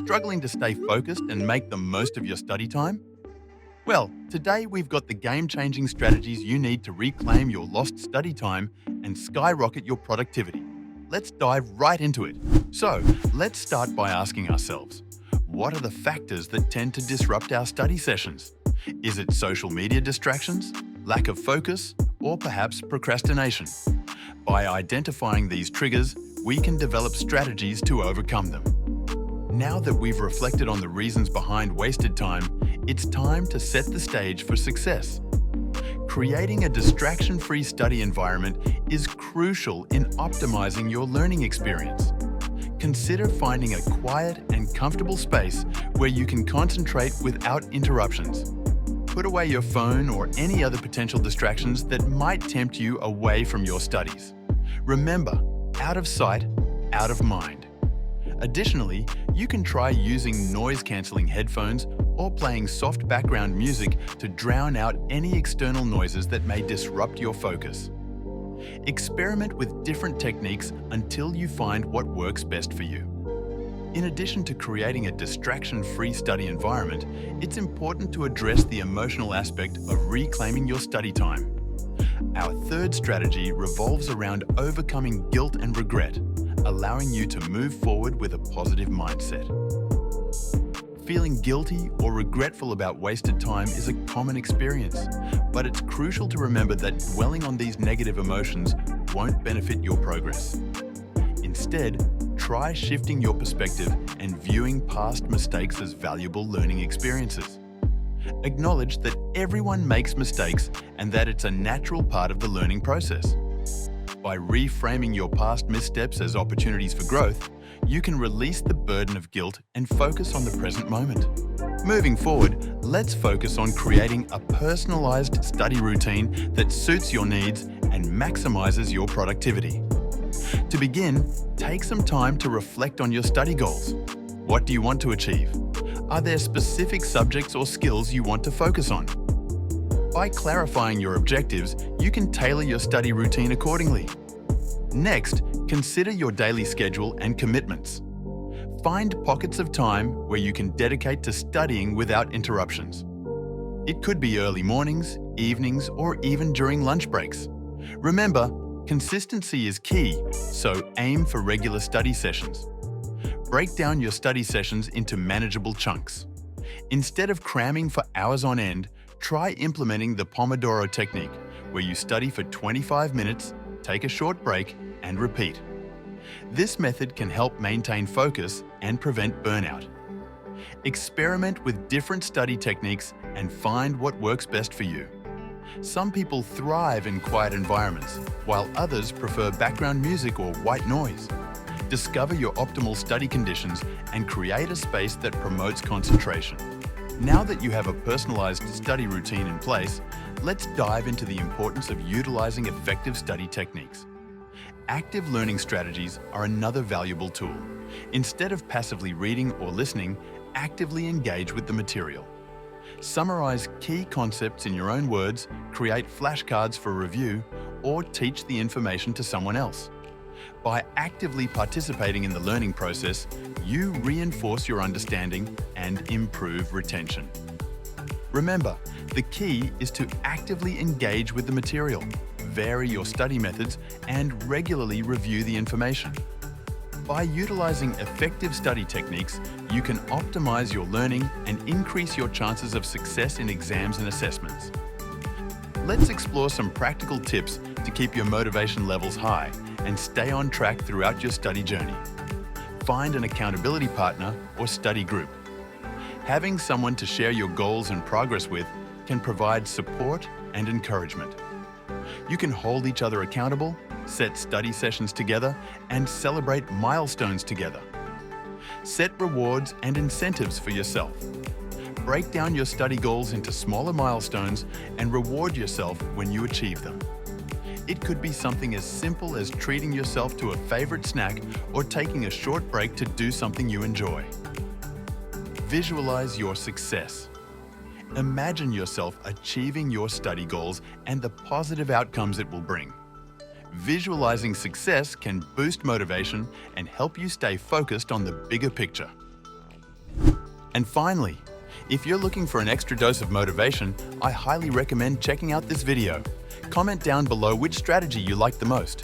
Struggling to stay focused and make the most of your study time? Well, today we've got the game-changing strategies you need to reclaim your lost study time and skyrocket your productivity. Let's dive right into it. So, let's start by asking ourselves, what are the factors that tend to disrupt our study sessions? Is it social media distractions, lack of focus, or perhaps procrastination? By identifying these triggers, we can develop strategies to overcome them. Now that we've reflected on the reasons behind wasted time, it's time to set the stage for success. Creating a distraction-free study environment is crucial in optimizing your learning experience. Consider finding a quiet and comfortable space where you can concentrate without interruptions. Put away your phone or any other potential distractions that might tempt you away from your studies. Remember, out of sight, out of mind. Additionally, you can try using noise-cancelling headphones or playing soft background music to drown out any external noises that may disrupt your focus. Experiment with different techniques until you find what works best for you. In addition to creating a distraction-free study environment, it's important to address the emotional aspect of reclaiming your study time. Our third strategy revolves around overcoming guilt and regret, allowing you to move forward with a positive mindset. Feeling guilty or regretful about wasted time is a common experience, but it's crucial to remember that dwelling on these negative emotions won't benefit your progress. Instead, try shifting your perspective and viewing past mistakes as valuable learning experiences. Acknowledge that everyone makes mistakes and that it's a natural part of the learning process. By reframing your past missteps as opportunities for growth, you can release the burden of guilt and focus on the present moment. Moving forward, let's focus on creating a personalized study routine that suits your needs and maximizes your productivity. To begin, take some time to reflect on your study goals. What do you want to achieve? Are there specific subjects or skills you want to focus on? By clarifying your objectives, you can tailor your study routine accordingly. Next, consider your daily schedule and commitments. Find pockets of time where you can dedicate to studying without interruptions. It could be early mornings, evenings, or even during lunch breaks. Remember, consistency is key, so aim for regular study sessions. Break down your study sessions into manageable chunks. Instead of cramming for hours on end, try implementing the Pomodoro Technique, where you study for 25 minutes, take a short break, and repeat. This method can help maintain focus and prevent burnout. Experiment with different study techniques and find what works best for you. Some people thrive in quiet environments, while others prefer background music or white noise. Discover your optimal study conditions and create a space that promotes concentration. Now that you have a personalized study routine in place, let's dive into the importance of utilizing effective study techniques. Active learning strategies are another valuable tool. Instead of passively reading or listening, actively engage with the material. Summarize key concepts in your own words, create flashcards for review, or teach the information to someone else. By actively participating in the learning process, you reinforce your understanding and improve retention. Remember, the key is to actively engage with the material, vary your study methods, and regularly review the information. By utilizing effective study techniques, you can optimize your learning and increase your chances of success in exams and assessments. Let's explore some practical tips to keep your motivation levels high and stay on track throughout your study journey. Find an accountability partner or study group. Having someone to share your goals and progress with can provide support and encouragement. You can hold each other accountable, set study sessions together, and celebrate milestones together. Set rewards and incentives for yourself. Break down your study goals into smaller milestones and reward yourself when you achieve them. It could be something as simple as treating yourself to a favorite snack or taking a short break to do something you enjoy. Visualize your success. Imagine yourself achieving your study goals and the positive outcomes it will bring. Visualizing success can boost motivation and help you stay focused on the bigger picture. And finally, if you're looking for an extra dose of motivation, I highly recommend checking out this video. Comment down below which strategy you liked the most.